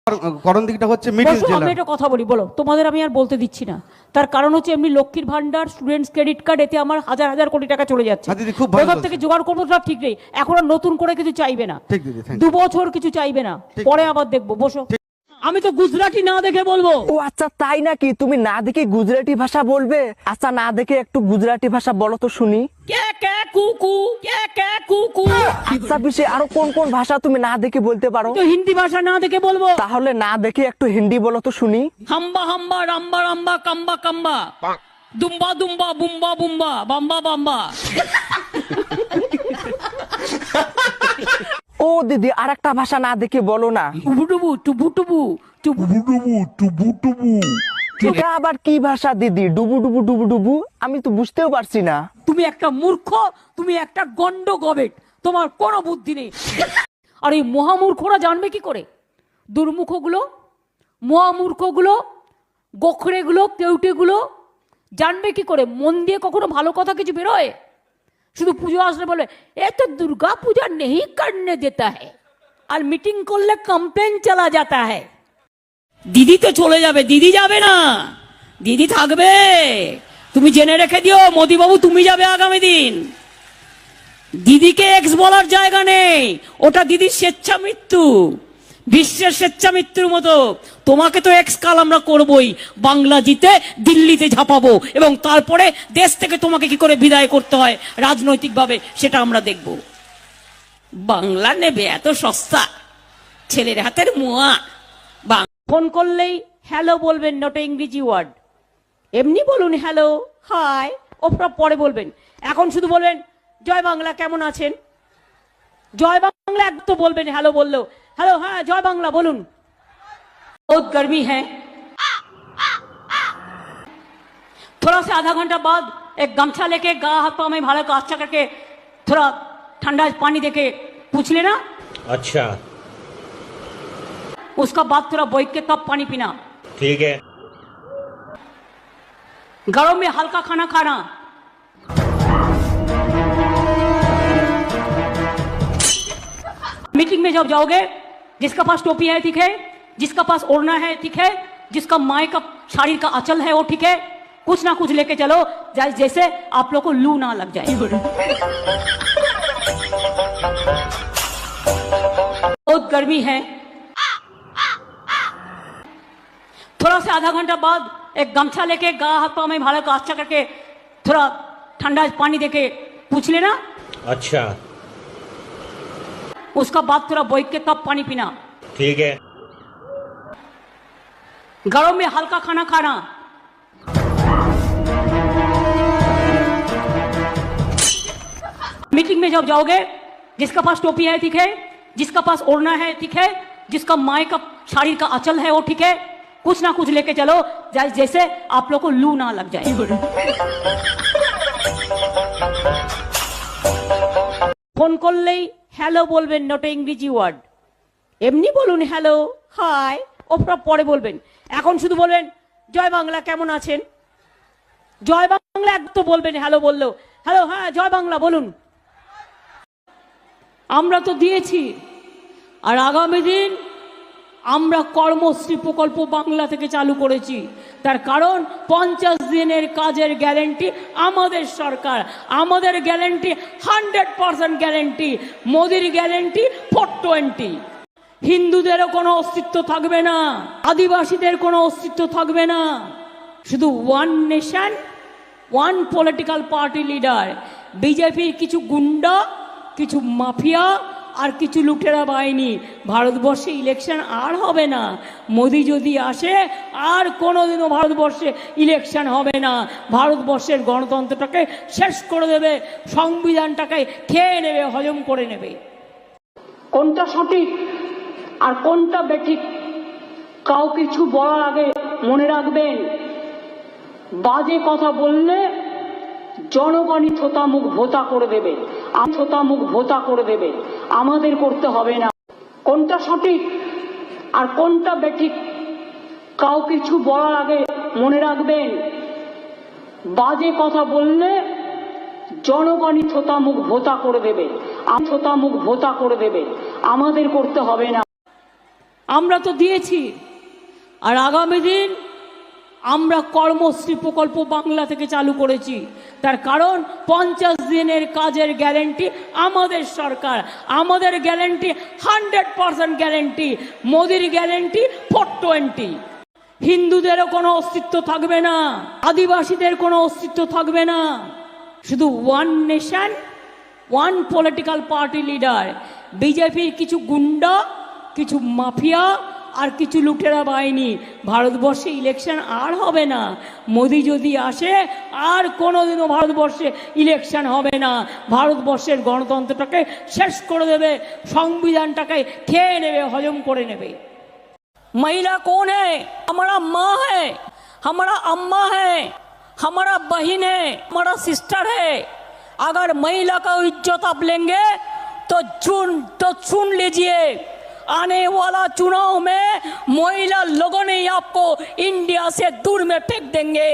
করণ দিকটা হচ্ছে মিডিল জেলা। আমি একটা কথা বলি, বলো। তোমাদের আমি আর বলতে দিচ্ছি না, তার কারণ হচ্ছে এমনি লক্ষ্মীর ভান্ডার, স্টুডেন্টস ক্রেডিট কার্ড, এতে আমার হাজার হাজার কোটি টাকা চলে যাচ্ছে। দিদি খুব ভালো কোথা থেকে জোগাড় করবো সব ঠিক নেই। এখন আর নতুন করে কিছু চাইবে না, ঠিক দিদি, 2 বছর কিছু চাইবে না, পরে আবার দেখবো। বসো। আমি তো গুজরাটি না দেখে বলবো। ও আচ্ছা, তাই নাকি? তুমি না দেখে গুজরাটি ভাষা বলবে? আচ্ছা, না দেখে একটু গুজরাটি ভাষা বলো তো শুনি। আচ্ছা পিসি, আরো কোন কোন ভাষা তুমি না দেখে বলতে পারো? তো হিন্দি ভাষা না দেখে বলবো। তাহলে না দেখে একটু হিন্দি বলো তো শুনি। হাম্বা হাম্বা, রাম্বা রাম্বা, কাম্বা কাম্বা, দুম্বা দুম্বা, বুম্বা বুম্বা, বাম্বা বাম্বা। ও দিদি, আর একটা ভাষা না দেখে বলো না। টুবু টুবু, টুবু টুবু, টুবু টুবু। এটা আবার কি ভাষা দিদি? ডুবু ডুবু ডুবু ডুবু, আমি তো বুঝতেও পারছি না। তুমি একটা মূর্খ, তুমি একটা গন্ড গবেট, তোমার কোনো বুদ্ধি নেই। আর এই মহামূর্খরা জানবে কি করে? দুর্মুখগুলো, মহামূর্খগুলো, গোখরেগুলো, কেউটেগুলো জানবে কি করে? মন দিয়ে কখনো ভালো কথা কিছু বেরোয়? শুধু পুজো আসলে বলে এ তো দুর্গা পূজা নেই করনে দেতা হ্যায়, আর মিটিং করলে কমপ্লেন চলা যাতা হ্যায়। দিদি তো চলে যাবে, দিদি যাবে না, দিদি থাকবে। তুমি জেনে রেখে দিও মোদি বাবু, তুমি যাবে আগামী দিন। দিদিকে এক্স বলার জায়গা নেই, ওটা দিদির স্বেচ্ছা মৃত্যু, বিশ্বের স্বেচ্ছা মৃত্যুর মতো। তোমাকে তো এক্স কাল আমরা করবই, বাংলা জিতে দিল্লিতে ঝাঁপাবো, এবং তারপরে দেশ থেকে তোমাকে কি করে বিদায় করতে হয় রাজনৈতিকভাবে সেটা আমরা দেখব। বাংলা নেবে এত সস্তা, ছেলের হাতের মোয়া। ফোন করলেই হ্যালো বলবেন, নট ইংরেজি ওয়ার্ড। এমনি বলুন হ্যালো, হাই, ওপরা পরে বলবেন। এখন শুধু বলবেন জয় বাংলা, কেমন আছেন? জয় বাংলা এক তো বলবেন, হ্যালো বললেও হ্যালো, হ্যাঁ জয় বাংলা বলুন। बहुत गर्मी है, थोड़ा सा आधा घंटा बाद एक गमछा लेके गा हाथ पाँव में भाला का अच्छा करके थोड़ा ठंडा पानी देके पूछ लेना। अच्छा, उसका बाद थोड़ा बैठ के तब पानी पीना। ठीक है। गरम में हल्का खाना खाना। मीटिंग में जब जाओगे, जिसका पास टोपी है ठीक है, जिसका पास ओढ़ना है ठीक है, जिसका माए का शरीर का आंचल है वो ठीक है, कुछ ना कुछ लेके चलो जैसे आप लोग को लू ना लग जाए। बहुत गर्मी है, थोड़ा सा आधा घंटा बाद एक गमछा लेके गा हाथ पाँव में भाला का अच्छा करके थोड़ा ठंडा पानी देके पूछ लेना। अच्छा, उसका बाद थोड़ा बैठ के तब पानी पीना। ठीक है। गरम में हल्का खाना खाना। मीटिंग में जब जाओगे, जिसका पास टोपी है ठीक है, जिसका पास ओढ़ना है ठीक है, जिसका माए का शरीर का आंचल है वो ठीक है, कुछ ना कुछ लेके चलो जैसे आप लोग को लू ना लग जाए। ফোন করলেই হ্যালো বলবেন, নট ইংরেজি ওয়ার্ড। এমনি বলুন হ্যালো, হাই, ওপরা পরে বলবেন। এখন শুধু বলবেন জয় বাংলা, কেমন আছেন? জয় বাংলা এক তো বলবেন, হ্যালো বললেও হ্যালো, হ্যাঁ জয় বাংলা বলুন। আমরা তো দিয়েছি, আর আগামী দিন আমরা কর্মশ্রী প্রকল্প বাংলা থেকে চালু করেছি। তার কারণ 50 দিনের কাজের গ্যারেন্টি আমাদের সরকার, আমাদের গ্যারেন্টি 100% গ্যারেন্টি, মোদির গ্যারেন্টি 420। হিন্দুদেরও কোনো অস্তিত্ব থাকবে না, আদিবাসীদের কোনো অস্তিত্ব থাকবে না, শুধু one nation, one political party leader. বিজেপির কিছু গুন্ডা, কিছু মাফিয়া আর কিছু লুটেরা বাহিনী। ভারতবর্ষে ইলেকশন আর হবে না। মোদি যদি আসে আর কোনোদিনও ভারতবর্ষে ইলেকশন হবে না। ভারতবর্ষের গণতন্ত্রটাকে শেষ করে দেবে, সংবিধানটাকে খেয়ে নেবে, হজম করে নেবে। কোনটা সঠিক আর কোনটা বেঠিক কাউ কিছু বলার আগে মনে রাখবেন, বাজে কথা বললে জনগণই থোতা মুখ ভোতা করে দেবে, থোতা মুখ ভোতা করে দেবে, আমাদের করতে হবে না। কোনটা সঠিক আর কোনটা বেঠিক কাউ কিছু বলার আগে মনে রাখবেন, বাজে কথা বললে জনগণই থোতা মুখ ভোতা করে দেবে, থোতা মুখ ভোতা করে দেবে, আমাদের করতে হবে না। আমরা তো দিয়েছি, আর আগামী দিন আমরা কর্মশ্রী প্রকল্প বাংলা থেকে চালু করেছি। তার কারণ 50 দিনের কাজের গ্যারেন্টি আমাদের সরকার, আমাদের গ্যারেন্টি 100% গ্যারেন্টি, মোদির গ্যারেন্টি 420। হিন্দুদেরও কোনো অস্তিত্ব থাকবে না, আদিবাসীদের কোনো অস্তিত্ব থাকবে না, শুধু one nation one political party leader. বিজেপির কিছু গুন্ডা, কিছু মাফিয়া আর কিছু লুটেরা বাহিনী। ভারতবর্ষে ইলেকশন আর হবে না। মোদি যদি আসে আর কোনোদিনও ভারতবর্ষে ইলেকশন হবে না। ভারতবর্ষের গণতন্ত্রটাকে শেষ করে দেবে, সংবিধানটাকে খেয়ে নেবে, হজম করে নেবে। महिला कौन है? हमारा माँ है, हमारा अम्मा है, हमारा बहन है, हमारा सिस्टर है। अगर महिला का इज्जत आप लेंगे तो सुन लीजिए, आने वाला चुनाव में महिला लोगों ने आपको इंडिया से दूर में फेंक देंगे।